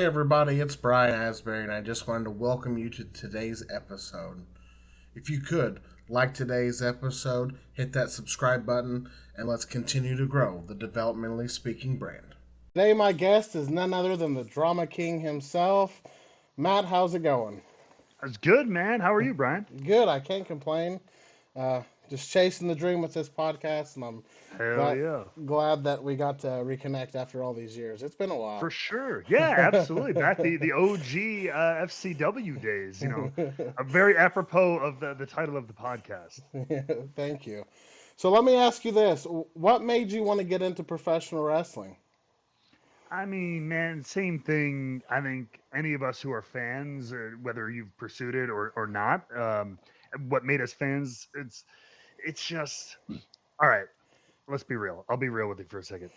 Hey everybody, it's Brian Asbury, and I just wanted to welcome you to today's episode. If you could, like today's episode, hit that subscribe button, and let's continue to grow the Developmentally Speaking brand. Today, my guest is none other than the Drama King himself. Matt, how's it going? That's good, man. How are you, Brian? Good, I can't complain. Just chasing the dream with this podcast, and I'm Hell glad yeah. glad that we got to reconnect after all these years. It's been a For while. sure. Yeah, absolutely. Back the OG FCW days, very apropos of the title of the podcast. Thank you. So let me ask you this: what made you want to get into professional wrestling? I mean, man, same thing. I think any of us who are fans, whether you've pursued it or not, what made us fans, it's just, all right, let's be real. I'll be real with you for a second.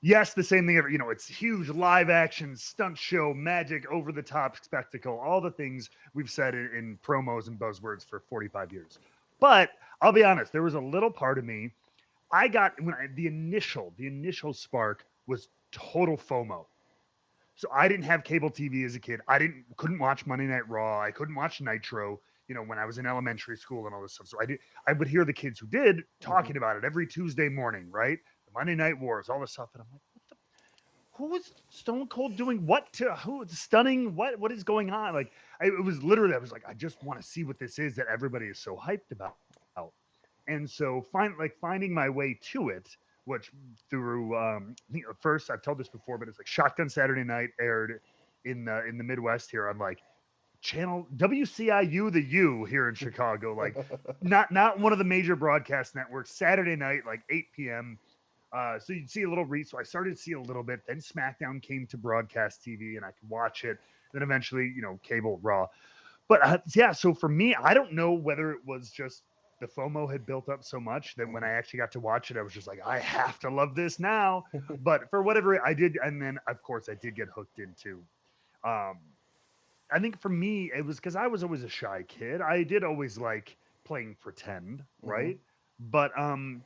Yes, the same thing ever. It's huge live action, stunt show, magic, over the top spectacle, all the things we've said in promos and buzzwords for 45 years. But I'll be honest, there was a little part of me. I got the initial spark was total FOMO. So I didn't have cable TV as a kid. Couldn't watch Monday Night Raw. I couldn't watch Nitro, when I was in elementary school and all this stuff. So I would hear the kids who did Mhm. talking about it every Tuesday morning, right? The Monday Night Wars, all this stuff. And I'm like, who is Stone Cold doing what to who stunning? What is going on? Like it was literally, I was like, I just want to see what this is that everybody is so hyped about. And so finding my way to it, which through first I've told this before, but it's like Shotgun Saturday Night aired in the Midwest here on like channel WCIU the U here in Chicago, like not one of the major broadcast networks. Saturday night, like 8 p.m. So you'd see a little read. So I started to see a little bit. Then SmackDown came to broadcast TV, and I could watch it. Then eventually, cable Raw. But yeah, so for me, I don't know whether it was just the FOMO had built up so much that when I actually got to watch it, I was just like, I have to love this now. But for whatever I did, and then of course I did get hooked into. Um, I think for me, it was because I was always a shy kid. I did always like playing pretend, Mhm. right? But and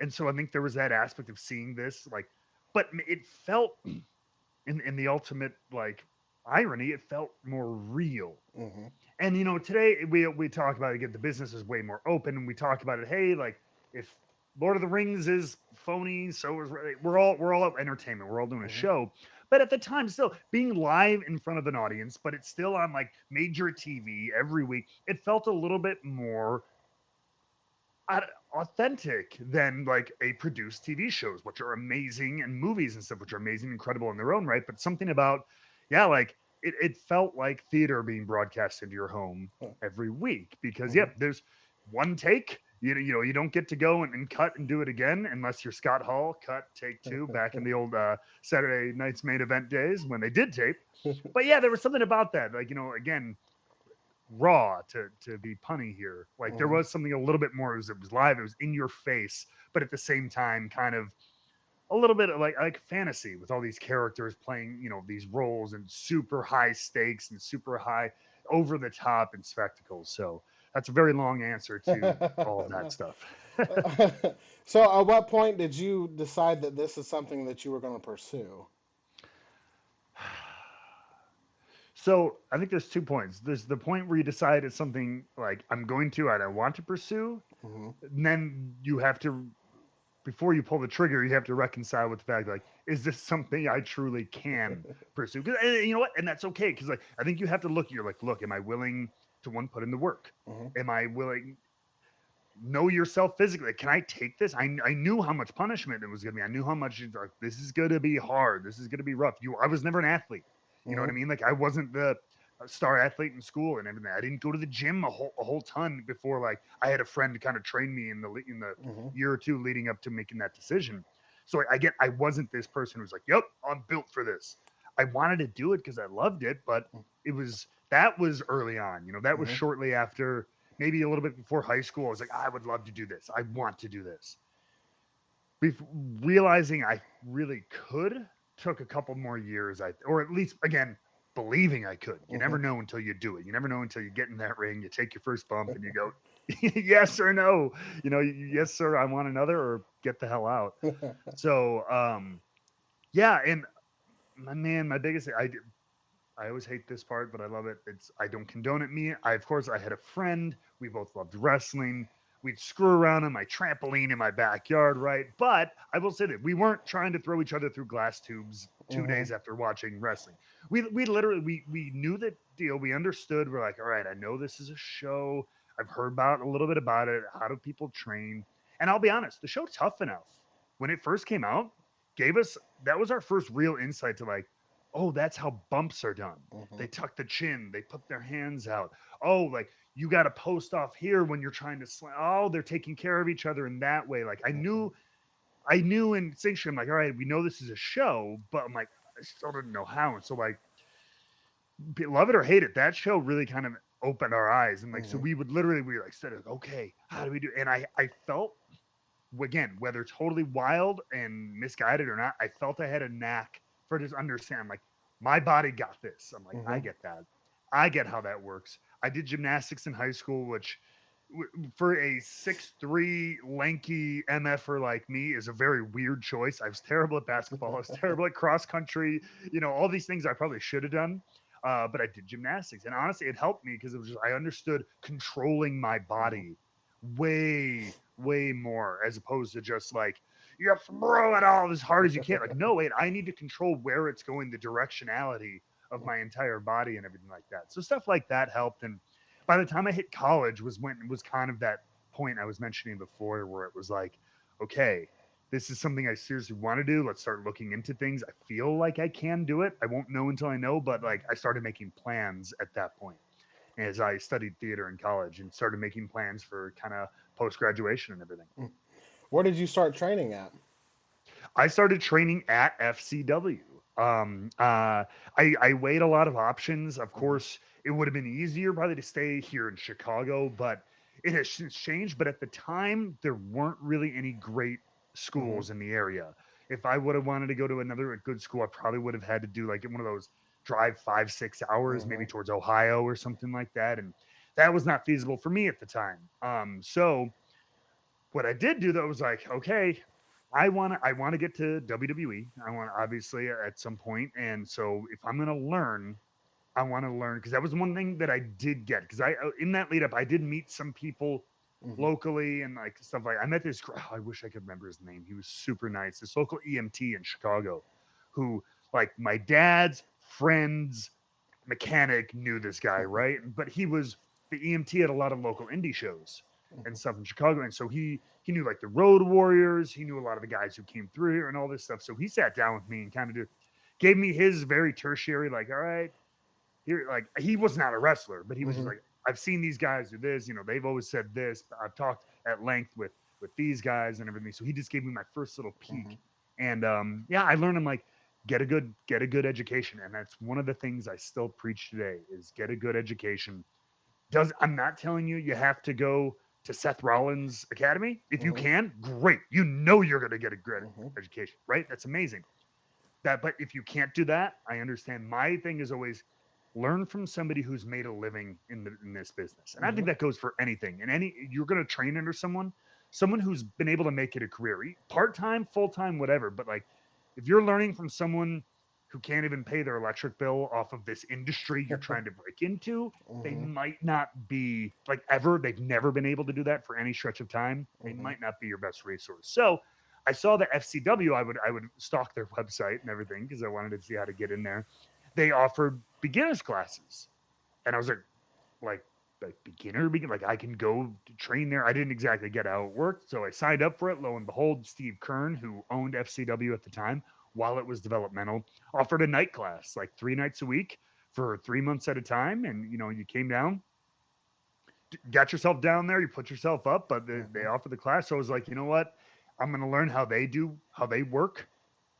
so I think there was that aspect of seeing this, like, but it felt in the ultimate like irony, it felt more real. Mhm. And today we talk about it again. The business is way more open, and we talk about it. Hey, like if Lord of the Rings is phony, so is we're all entertainment. We're all doing a Mhm. show. But at the time, still being live in front of an audience, but it's still on like major TV every week. It felt a little bit more authentic than like a produced TV shows, which are amazing, and movies and stuff, which are amazing, incredible in their own right. But something about, yeah, like it felt like theater being broadcast into your home every week because, Mhm. yep, there's one take. You don't get to go and cut and do it again unless you're Scott Hall, cut, take two, back in the old Saturday night's main event days when they did tape. But yeah, there was something about that. Like, again, raw to be punny here. Like there Mhm. was something a little bit more. It was live. It was in your face, but at the same time, kind of a little bit of like fantasy with all these characters playing these roles and super high stakes and super high over the top and spectacles. So that's a very long answer to all of that stuff. So, at what point did you decide that this is something that you were going to pursue? So I think there's 2 points. There's the point where you decide it's something like I'm going to and I want to pursue. Mhm. And then you have to, before you pull the trigger, you have to reconcile with the fact like, is this something I truly can pursue? And you know what? And that's okay because like I think you have to look. You're like, look, am I willing to one put in the work? Mhm. Am I willing? Know yourself physically. Can I take this? I knew how much punishment it was gonna be. I knew how much like this is gonna be hard. This is gonna be rough. I was never an athlete. You know what Mhm. I mean? Like I wasn't the star athlete in school and everything. I didn't go to the gym a whole ton before. Like I had a friend to kind of train me in the Mhm. year or two leading up to making that decision. So I wasn't this person who's like, yep, I'm built for this. I wanted to do it because I loved it, but that was early on. That was Mhm. shortly after, maybe a little bit before high school. I was like, I would love to do this. I want to do this. Bef- Realizing I really could took a couple more years. Or at least again, believing I could. You never Mhm. know until you do it. You never know until you get in that ring, you take your first bump, and you go, yes or no. Yes sir, I want another, or get the hell out. So yeah, and my biggest, I did. I always hate this part, but I love it. I don't condone it. Of course, I had a friend. We both loved wrestling. We'd screw around on my trampoline in my backyard, right? But I will say that we weren't trying to throw each other through glass tubes 2 days after watching wrestling. We literally we knew the deal. We understood. We're like, all right, I know this is a show. I've heard about a little bit about it. How do people train? And I'll be honest, the show Tough Enough, when it first came out, gave us that was our first real insight to like, oh, that's how bumps are done. Mm-hmm. They tuck the chin, they put their hands out. Oh, like you got to post off here when you're trying to slam. Oh, they're taking care of each other in that way. Like I knew instinctually, I'm like, all right, we know this is a show, but I'm like, I still didn't know how. And so like, love it or hate it, that show really kind of opened our eyes. And like, so Mm-hmm. we like said, okay, how do we do? And I felt, again, whether totally wild and misguided or not, I felt I had a knack for just understand. Like, my body got this. I'm like, I Mm-hmm. get that. I get how that works. I did gymnastics in high school, which for a 6'3" lanky MFer like me is a very weird choice. I was terrible at basketball. I was terrible at cross country. All these things I probably should have done. But I did gymnastics, and honestly, it helped me because it was just I understood controlling my Mm-hmm. body way more as opposed to just like you throw it all as hard as you can. Like, no, wait, I need to control where it's going, the directionality of my entire body and everything like that. So stuff like that helped. And by the time I hit college was kind of that point I was mentioning before where it was like, okay, this is something I seriously want to do. Let's start looking into things. I feel like I can do it. I won't know until I know, but like I started making plans at that point as I studied theater in college and started making plans for kind of post graduation and everything. Where did you start training at? I started training at FCW. I weighed a lot of options. Of Mm-hmm. course, it would have been easier probably to stay here in Chicago, but it has since changed. But at the time, there weren't really any great Mm-hmm. schools in the area. If I would have wanted to go to another good school, I probably would have had to do like one of those drive 5, 6 hours, maybe Mm-hmm. towards Ohio or something like that. And that was not feasible for me at the time. So what I did do though was like, okay, I want to get to WWE. I want obviously at some point, and so if I'm gonna learn, I want to learn because that was one thing that I did get because I in that lead up I did meet some people Mm-hmm. locally and like stuff like I met this. I wish I could remember his name. He was super nice. This local EMT in Chicago, who like my dad's friend's mechanic knew this guy, right? But he was the EMT at a lot of local indie shows and stuff in Chicago, and so he knew like the Road Warriors. He knew a lot of the guys who came through here and all this stuff. So he sat down with me and kind of gave me his very tertiary, like, all right, here, like he was not a wrestler, but he was just Mm-hmm. like, I've seen these guys do this. They've always said this. I've talked at length with these guys and everything. So he just gave me my first little Mm-hmm. peek, and yeah, I learned. I'm like, get a good education, and that's one of the things I still preach today is get a good education. I'm not telling you you have to go to Seth Rollins Academy. If you Mm-hmm. can, great. You're going to get a good Mm-hmm. education, right? That's amazing. But if you can't do that, I understand. My thing is always learn from somebody who's made a living in this business, and I Mm-hmm. think that goes for anything. And you're going to train under someone who's been able to make it a career, part time, full time, whatever. But like, if you're learning from someone who can't even pay their electric bill off of this industry you're trying to break into, they Mm-hmm. might not be like ever. They've never been able to do that for any stretch of time. They Mm-hmm. might not be your best resource. So I saw the FCW. I would stalk their website and everything because I wanted to see how to get in there. They offered beginners classes, and I was like like I can go to train there. I didn't exactly get how it worked, so I signed up for it. Lo and behold, Steve Kern, who owned FCW at the time, while it was developmental, offered a night class, like 3 nights a week for 3 months at a time. And you came down, got yourself down there, you put yourself up, but they Mm-hmm. offered the class. So I was like, you know what? I'm going to learn how they work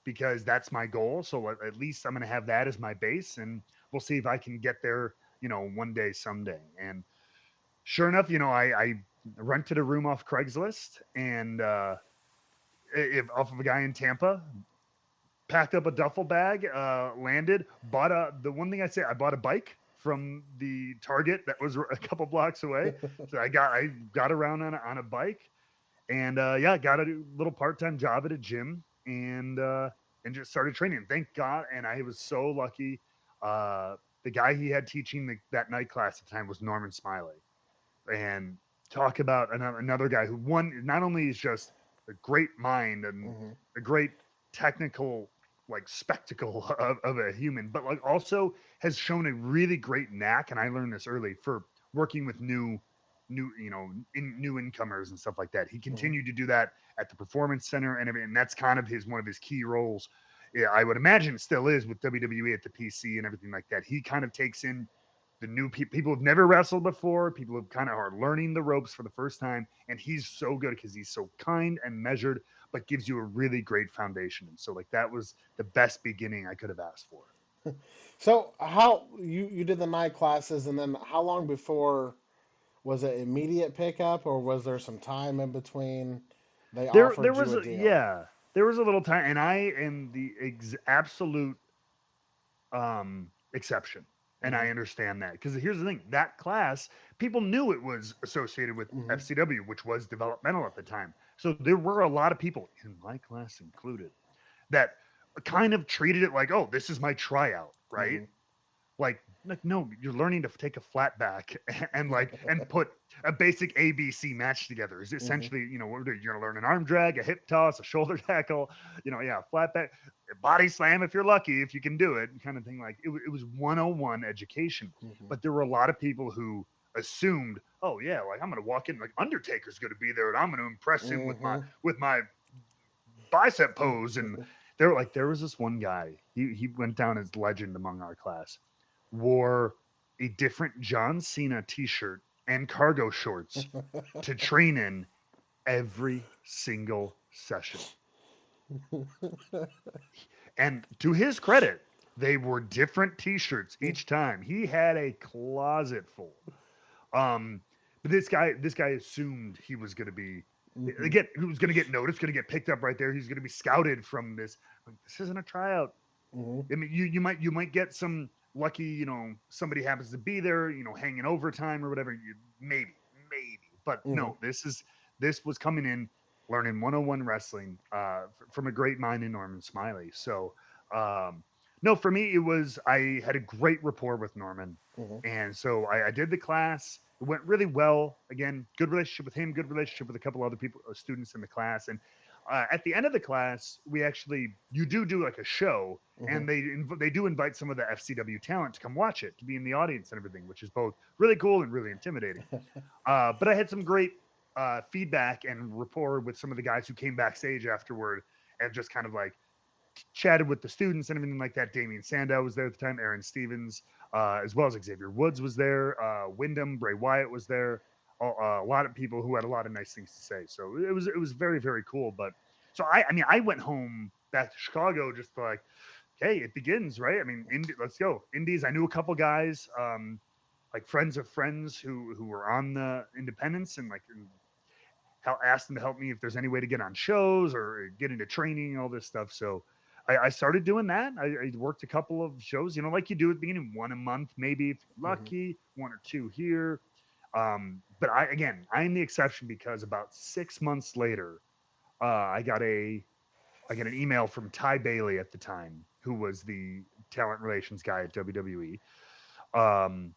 because that's my goal. So at least I'm going to have that as my base, and we'll see if I can get there, one day, someday. And sure enough, I rented a room off Craigslist and off of a guy in Tampa, packed up a duffel bag, landed, bought the one thing I say, I bought a bike from the Target that was a couple blocks away. So I got around on a bike, and yeah, got a little part-time job at a gym, and just started training. Thank God, and I was so lucky. the guy he had teaching that night class at the time was Norman Smiley. And talk about another guy who one not only is just a great mind and Mm-hmm. a great technical like spectacle of a human, but like also has shown a really great knack, and I learned this early, for working with new incomers and stuff like that. He Mm-hmm. continued to do that at the performance center and everything, and that's kind of his one of his key roles. Yeah, I would imagine it still is with WWE at the PC and everything like that. He kind of takes in the new people who've never wrestled before, people who kind of are learning the ropes for the first time, and he's so good because he's so kind and measured, but gives you a really great foundation. And so, like, that was the best beginning I could have asked for. So how you did the night classes, and then how long before was it immediate pickup, or was there some time in between they There offered you was a a deal? yeah, there was a little time, and I am the absolute exception. And Mm-hmm. I understand that because here's the thing: that class, people knew it was associated with Mm-hmm. FCW, which was developmental at the time. So there were a lot of people, in my class included, that kind of treated it like, oh, this is my tryout, right? Mm-hmm. Like no, you're learning to take a flat back and put a basic ABC match together. Is Mm-hmm. essentially, you're gonna learn an arm drag, a hip toss, a shoulder tackle, yeah, flat back, body slam if you're lucky, if you can do it, kind of thing. Like it was 101 education. Mm-hmm. But there were a lot of people who assumed, oh yeah, like I'm gonna walk in, like Undertaker's gonna be there, and I'm gonna impress him with my Mm-hmm. bicep pose. And there was this one guy, he went down as legend among our class, wore a different John Cena t-shirt and cargo shorts to train in every single session. And to his credit, they were different t-shirts each time. He had a closet full. Um, but this guy assumed he was going to be, Mm-hmm. again, he was going to get noticed, going to get picked up right there. He's going to be scouted from this. Like, this isn't a tryout. Mm-hmm. I mean, you might get some lucky, somebody happens to be there, hanging overtime or whatever. Maybe, but Mm-hmm. no, this was coming in, learning 101 wrestling from a great mind in Norman Smiley. So, no, for me, it was I had a great rapport with Norman, Mm-hmm. and so I did the class. It went really well. Again, good relationship with him, good relationship with a couple other people, students in the class, and at the end of the class, we actually you do like a show, Mm-hmm. and they do invite some of the FCW talent to come watch it, to be in the audience and everything, which is both really cool and really intimidating. But I had some great feedback and rapport with some of the guys who came backstage afterward and just kind of like chatted with the students and everything like that. Damian Sandow was there at the time, Aaron Stevens, as well as Xavier Woods was there, Wyndham, Bray Wyatt was there. A lot of people who had a lot of nice things to say. So it was very very cool. But so I mean I went home back to Chicago just like, okay, it begins, right? I mean, let's go. Indies. I knew a couple guys, like friends of friends who were on the independents, and like asked them to help me if there's any way to get on shows or get into training, all this stuff. So I started doing that. I worked a couple of shows, like you do at the beginning, one a month, maybe if you're Mm-hmm. lucky, one or two here. But I'm the exception because about 6 months later, I got an email from Ty Bailey at the time, who was the talent relations guy at WWE, um,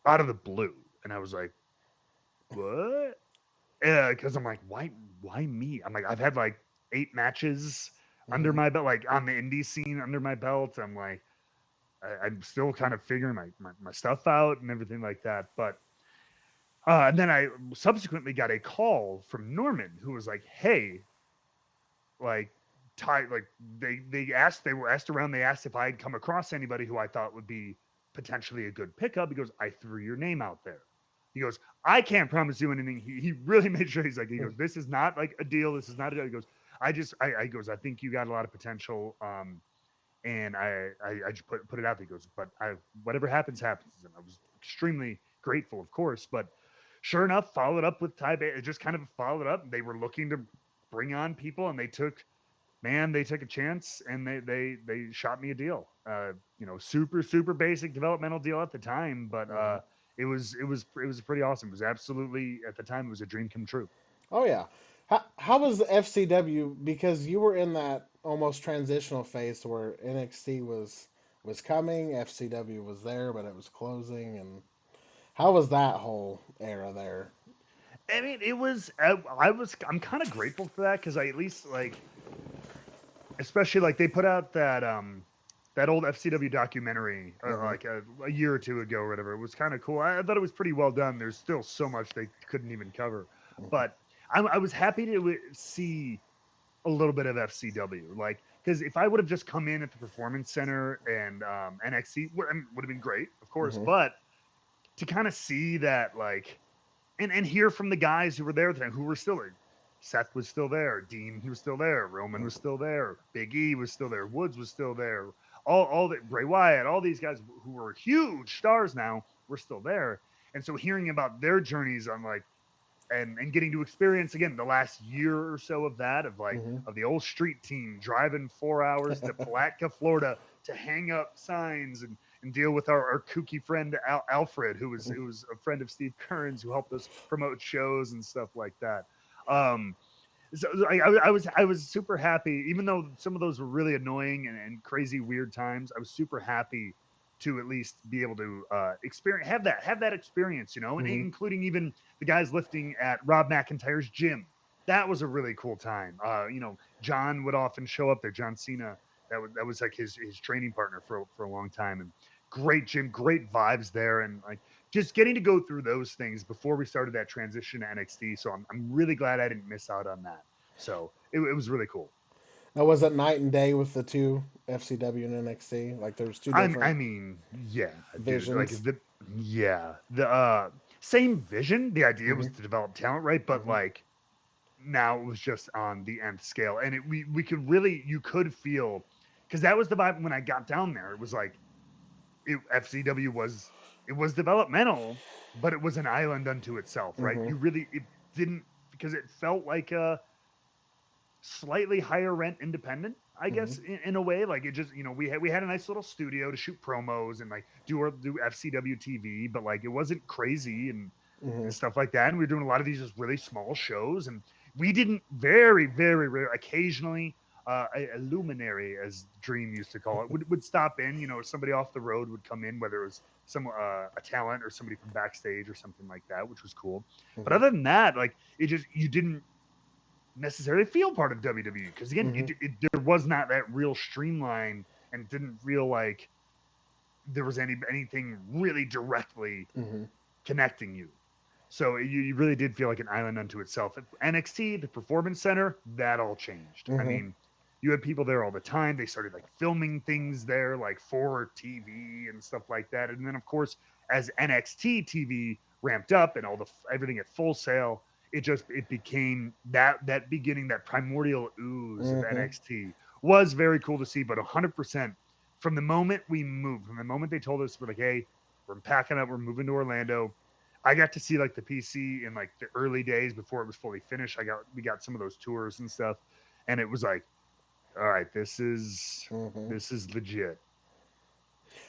out of the blue, and I was like, "What?" Because I'm like, why me? I'm like, I've had like 8 matches under Mm-hmm. my belt, like on the indie scene under my belt. I'm like, I'm still kind of figuring my stuff out and everything like that. But and then I subsequently got a call from Norman, who was like, hey, like Ty, like they were asked around, they asked if I had come across anybody who I thought would be potentially a good pickup. He goes, I threw your name out there. He goes, I can't promise you anything. He really made sure, he goes, this is not like a deal. This is not a deal. He goes, I goes, I think you got a lot of potential. And I just put it out there. He goes, but whatever happens, happens. And I was extremely grateful, of course. But sure enough, followed up with Ty Bay. It just kind of followed up. They were looking to bring on people, and they took a chance, and they shot me a deal. Super basic developmental deal at the time, but Mm-hmm. it was pretty awesome. It was absolutely, at the time, it was a dream come true. Oh yeah. How was the FCW? Because you were in that almost transitional phase to where NXT was was coming. FCW was there, but it was closing. And how was that whole era there? I mean, it was. I'm kind of grateful for that because I at least like, especially like they put out that old FCW documentary Hmm. like a year or two ago or whatever. It was kind of cool. I thought it was pretty well done. There's still so much they couldn't even cover, but I was happy to see a little bit of FCW. Like, because if I would have just come in at the Performance Center and NXT, would have been great, of course. Hmm. But to kind of see that, like, and hear from the guys who were there then, who were still there. Seth was still there. Dean, he was still there. Roman was still there. Big E was still there. Woods was still there. All that Bray Wyatt, all these guys who were huge stars now were still there. And so hearing about their journeys on like and getting to experience again the last year or so of that Hmm. of the old street team driving 4 hours to Palatka, Florida to hang up signs and deal with our kooky friend Alfred, who was a friend of Steve Kearns, who helped us promote shows and stuff like that. Um, so I was super happy, even though some of those were really annoying and crazy weird times. I was super happy to at least be able to experience have that experience, you know, and Hmm. including even the guys lifting at Rob McIntyre's gym. That was a really cool time. You know, John would often show up there. John Cena, that was like his training partner for a long time, and great gym, great vibes there, and like just getting to go through those things before we started that transition to NXT. So I'm really glad I didn't miss out on that. So it was really cool. Now, was it night and day with the two FCW and NXT? Like there was two I different mean, yeah, dude, like visions. the same vision. The idea was Hmm. to develop talent, right? But Hmm. like now it was just on the nth scale, and we could really you could feel because that was the vibe when I got down there. It was like FCW was it was developmental, but it was an island unto itself, right? Hmm. You really it didn't because it felt like a slightly higher rent independent, I Hmm. guess, in a way. Like it just, you know, we had a nice little studio to shoot promos and like do FCW TV, but like it wasn't crazy Hmm. and stuff like that. And we were doing a lot of these just really small shows, and we didn't very rare occasionally. A luminary, as Dream used to call it, would stop in. You know, somebody off the road would come in, whether it was some a talent or somebody from backstage or something like that, which was cool. But Hmm. other than that, like it just you didn't necessarily feel part of WWE because again, Hmm. there was not that real streamline and didn't feel like there was anything really directly Hmm. connecting you. So you really did feel like an island unto itself. At NXT, the Performance Center, that all changed. I Hmm. mean, you had people there all the time. They started like filming things there, like for TV and stuff like that. And then, of course, as NXT TV ramped up and all the everything at Full Sail, it became that beginning, that primordial ooze of Hmm. NXT was very cool to see. But 100% from the moment we moved, from the moment they told us we're like, hey, we're packing up, we're moving to Orlando. I got to see like the PC in like the early days before it was fully finished. We got some of those tours and stuff, and it was like, all right, Hmm. this is legit.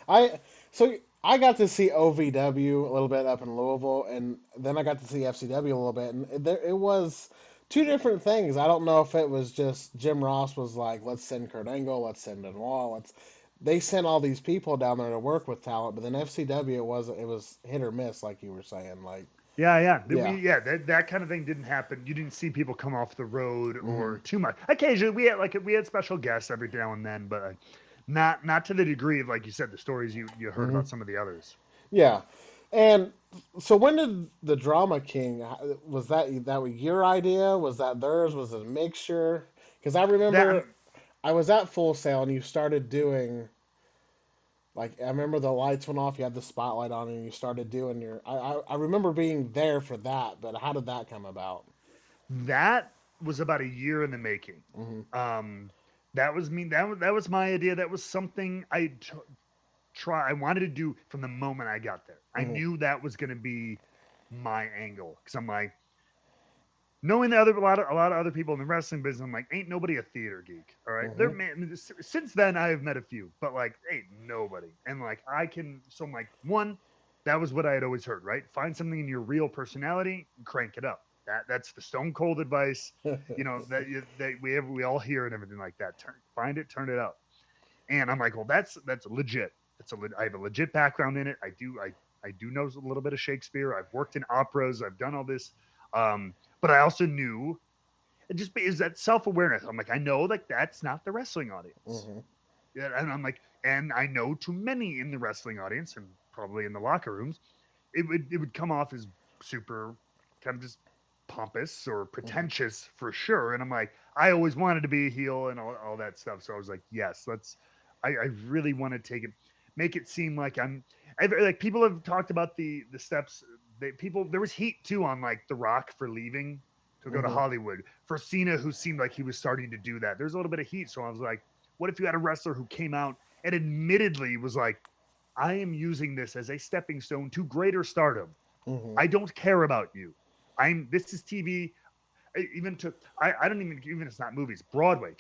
I so I got to see OVW a little bit up in Louisville, and then I got to see FCW a little bit, and it was two different things. I don't know if it was just Jim Ross was like, let's send Kurt Angle, let's send Benoit, let's. They sent all these people down there to work with talent, but then FCW it was hit or miss, like you were saying. Like, yeah. Yeah. That kind of thing didn't happen. You didn't see people come off the road Hmm. or too much. Occasionally, we had special guests every now and then, but not to the degree of like you said the stories you heard Hmm. about some of the others. Yeah. And so when did the Drama King was that was your idea? Was that theirs? Was it a mixture? Because I That remember I was at Full Sail and you started doing like I remember the lights went off, you had the spotlight on, and you started doing your. I remember being there for that, but how did that come about? that was about a year in the making. Hmm. Um, that was me. That was my idea. That was something I wanted to do from the moment I got there. I Hmm. knew that was going to be my angle because I'm like knowing the other a lot of other people in the wrestling business. I'm like, ain't nobody a theater geek. All right, there Hmm. man. Since then, I have met a few, but like, ain't nobody. And like, I can. So I'm like, one, that was what I had always heard. Right, find something in your real personality, and crank it up. That's the stone cold advice. You know that we all hear and everything like that. Find it, turn it up. And I'm like, well, that's legit. I have a legit background in it. I do know a little bit of Shakespeare. I've worked in operas. I've done all this. But I also knew it just is that self awareness. I'm like, I know like that's not the wrestling audience. Mm-hmm. Yeah, and I'm like, and I know too many in the wrestling audience and probably in the locker rooms, it would come off as super kind of just pompous or Mm-hmm. pretentious for sure. And I'm like, I always wanted to be a heel and all that stuff. So I was like, yes, I really want to take it, make it seem like like people have talked about the steps. There was heat too on like The Rock for leaving to go to Mm-hmm. Hollywood, for Cena who seemed like he was starting to do that. There's a little bit of heat. So I was like, what if you had a wrestler who came out and admittedly was like, I am using this as a stepping stone to greater stardom. Mm-hmm. I don't care about you. This is TV. Even to I don't even if it's not movies, Broadway.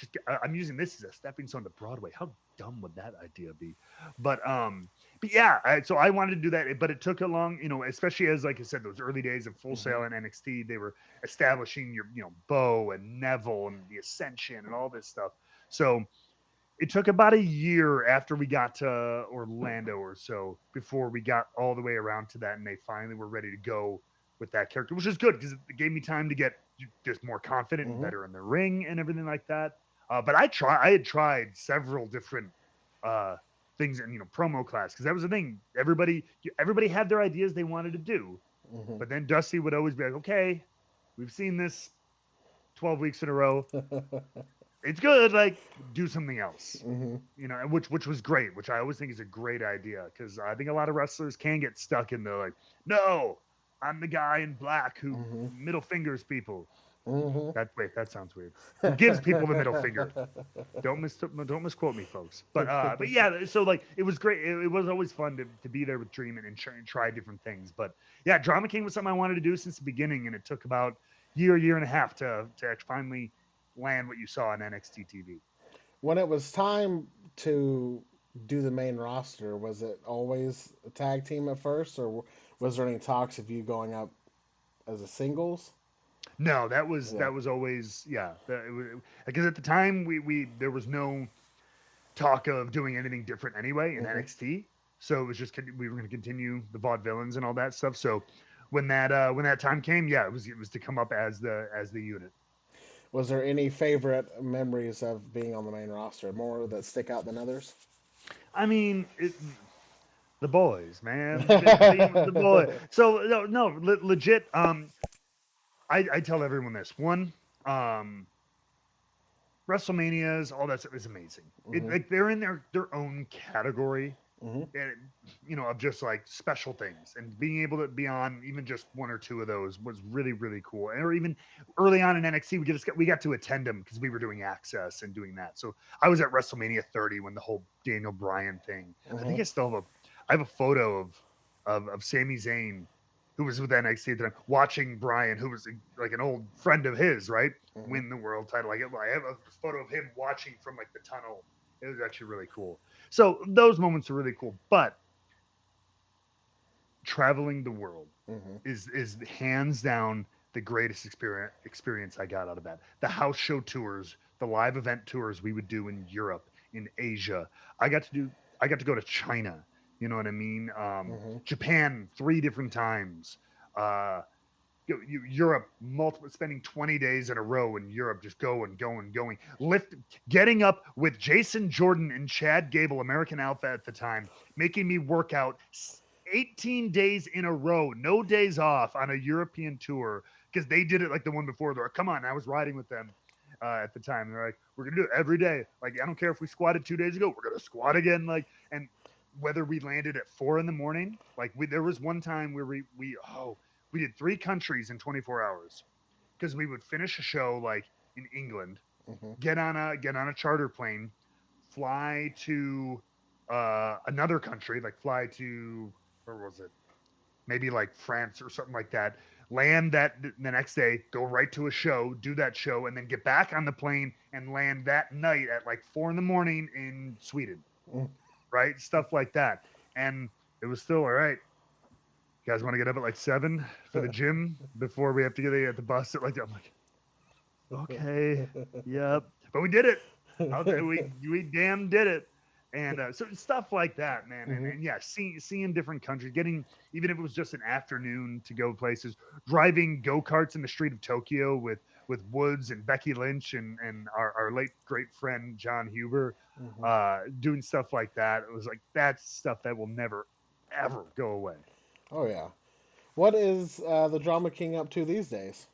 I'm using this as a stepping stone to Broadway. How dumb would that idea be? But yeah, so I wanted to do that, but it took a long, especially as like I said, those early days of Full Mm-hmm. Sail and NXT, they were establishing your Bo and Neville and the Ascension and all this stuff. So it took about a year after we got to Orlando or so before we got all the way around to that, and they finally were ready to go with that character, which is good because it gave me time to get just more confident and Mm-hmm. better in the ring and everything like that. But I had tried several different uh, things in promo class because that was the thing. Everybody had their ideas they wanted to do, Mm-hmm. but then Dusty would always be like, "Okay, we've seen this 12 weeks in a row. It's good. Like, do something else." Mm-hmm. Which was great, which I always think is a great idea because I think a lot of wrestlers can get stuck in the like, no, I'm the guy in black who Mm-hmm. middle fingers people. Mm-hmm. That sounds weird. Who gives people the middle finger? Don't misquote me, folks. But yeah, so like it was great. It was always fun to be there with Dream and try different things. But yeah, Drama King was something I wanted to do since the beginning, and it took about year and a half to finally land what you saw on NXT TV. When it was time to do the main roster, was it always a tag team at first, or was there any talks of you going up as a singles? No, that was Yeah. always yeah. Because at the time we there was no talk of doing anything different anyway in Mm-hmm. NXT. So it was just we were going to continue the vaudevillains and all that stuff. So when that time came, yeah, it was to come up as the unit. Was there any favorite memories of being on the main roster? More that stick out than others? I mean, the boys, man, being with the boy. So no, legit. I tell everyone this one. Um, WrestleManias, all that stuff is amazing. Hmm. Like they're in their own category, Hmm. and of just like special things, and being able to be on even just one or two of those was really cool. Or even early on in NXT, we got to attend them because we were doing Access and doing that. So I was at WrestleMania 30 when the whole Daniel Bryan thing. I Hmm. think I have a photo of Sami Zayn, who was with NXT at the time, watching Bryan, who was like an old friend of his, right, Hmm. win the world title. Like I have a photo of him watching from like the tunnel. It was actually really cool. So those moments are really cool. But traveling the world Hmm. is hands down the greatest experience I got out of that. The house show tours, the live event tours we would do in Europe, in Asia. I got to do. I got to go to China. You know what I mean? Hmm. Japan 3 different times. Uh, Europe, multiple, spending 20 days in a row in Europe, just going, getting up with Jason Jordan and Chad Gable, American Alpha at the time, making me work out 18 days in a row, no days off on a European tour because they did it like the one before. They're like, come on, I was riding with them at the time. They're like, we're gonna do it every day. Like, I don't care if we squatted 2 days ago, we're gonna squat again. Like, and whether we landed at 4 in the morning, like there was one time where we did 3 countries in 24 hours because we would finish a show like in England, Hmm. get on a charter plane, fly to another country, like fly to where was it? Maybe like France or something like that. Land that the next day, go right to a show, do that show, and then get back on the plane and land that night at like 4 in the morning in Sweden, right? Stuff like that. And it was still all right. You guys want to get up at like 7 for the gym before we have to get at the bus at like, I'm like, okay, yep. But we did it. We damn did it. And so stuff like that, man. And, Hmm. and yeah, seeing different countries, getting, even if it was just an afternoon to go places, driving go-karts in the street of Tokyo with Woods and Becky Lynch and our late great friend John Huber, Hmm. doing stuff like that. It was like, that's stuff that will never ever go away. Oh yeah. What is the Drama King up to these days?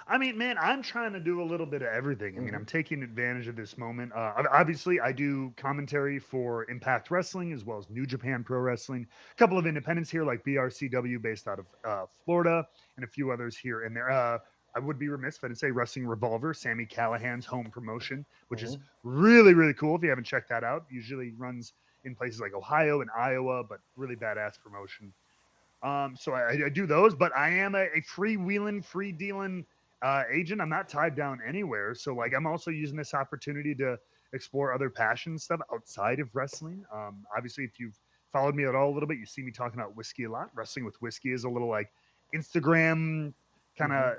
I mean, man, I'm trying to do a little bit of everything. I mean, Hmm. I'm taking advantage of this moment. Obviously, I do commentary for Impact Wrestling as well as New Japan Pro Wrestling. A couple of independents here, like BRCW, based out of Florida, and a few others here and there. I would be remiss if I didn't say Wrestling Revolver, Sammy Callahan's home promotion, which is Hmm. really, really cool. If you haven't checked that out, usually runs in places like Ohio and Iowa, but really badass promotion. So I do those, but I am a freewheeling, free dealing agent. I'm not tied down anywhere. So like I'm also using this opportunity to explore other passion stuff outside of wrestling. Obviously, if you've followed me at all a little bit, you see me talking about whiskey a lot. Wrestling with whiskey is a little like Instagram kind Hmm. of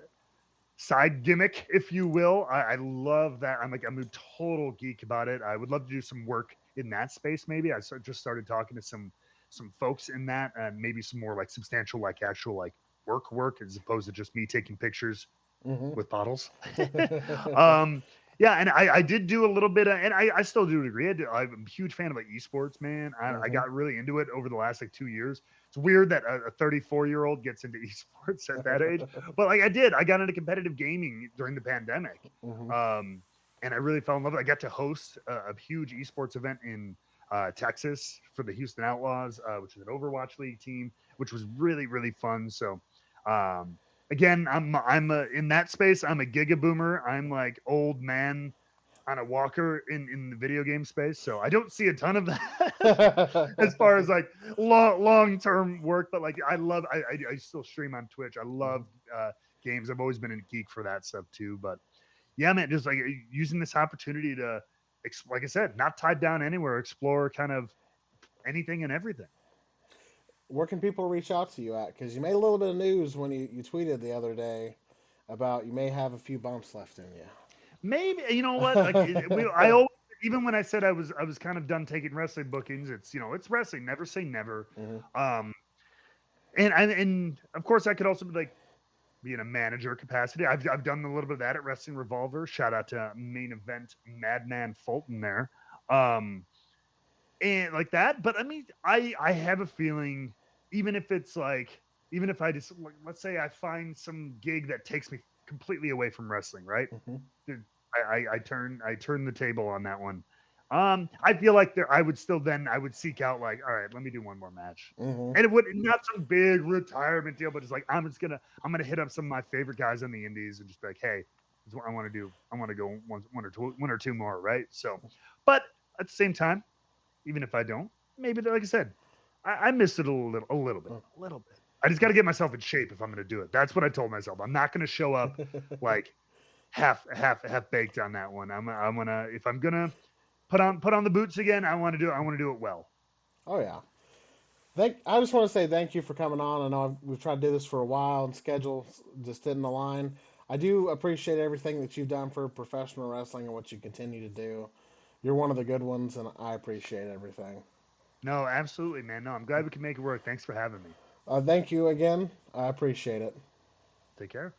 side gimmick, if you will. I love that. I'm a total geek about it. I would love to do some work in that space. Maybe just started talking to some folks in that, and maybe some more like substantial, like actual like work as opposed to just me taking pictures Hmm. with bottles. um, yeah, and I did do a little bit of, and I still do a degree. I'm a huge fan of like esports, man. I Hmm. got really into it over the last like 2 years. It's weird that a 34-year-old gets into esports at that age, but like I did. I got into competitive gaming during the pandemic, Hmm. um, and I really fell in love with it. I got to host a huge esports event in Texas for the Houston Outlaws, which is an Overwatch League team, which was really really fun. So. Um, Again, in that space. I'm a giga boomer. I'm like old man on a walker in the video game space, so I don't see a ton of that as far as like long term work. But like I love, I still stream on Twitch. I love games. I've always been a geek for that stuff too. But yeah, man, just like using this opportunity to, like I said, not tied down anywhere, explore kind of anything and everything. Where can people reach out to you at? Because you made a little bit of news when you tweeted the other day about you may have a few bumps left in you. Maybe you know what? Like I always, even when I said I was kind of done taking wrestling bookings. It's it's wrestling. Never say never. Hmm. Um, and of course I could also be like be in a manager capacity. I've done a little bit of that at Wrestling Revolver. Shout out to main event Madman Fulton there. Um, and like that. But I mean, I have a feeling, even if it's like, even if I just like, let's say I find some gig that takes me completely away from wrestling, right? Hmm. Dude, I turn the table on that one. I feel like there I would still then I would seek out like, all right, let me do one more match. Hmm. And it would not some big retirement deal, but it's like I'm gonna hit up some of my favorite guys on the indies and just be like, hey, this is what I want to do. I want to go one or two more, right? So, but at the same time, even if I don't, maybe like I said, I missed it a little bit. I just got to get myself in shape if I'm going to do it. That's what I told myself. I'm not going to show up like half baked on that one. I'm gonna if I'm gonna put on the boots again. I want to do it well. Oh yeah. I just want to say thank you for coming on. I know we've tried to do this for a while and schedules just didn't align. I do appreciate everything that you've done for professional wrestling and what you continue to do. You're one of the good ones, and I appreciate everything. No, absolutely, man. No, I'm glad we can make it work. Thanks for having me. Thank you again. I appreciate it. Take care.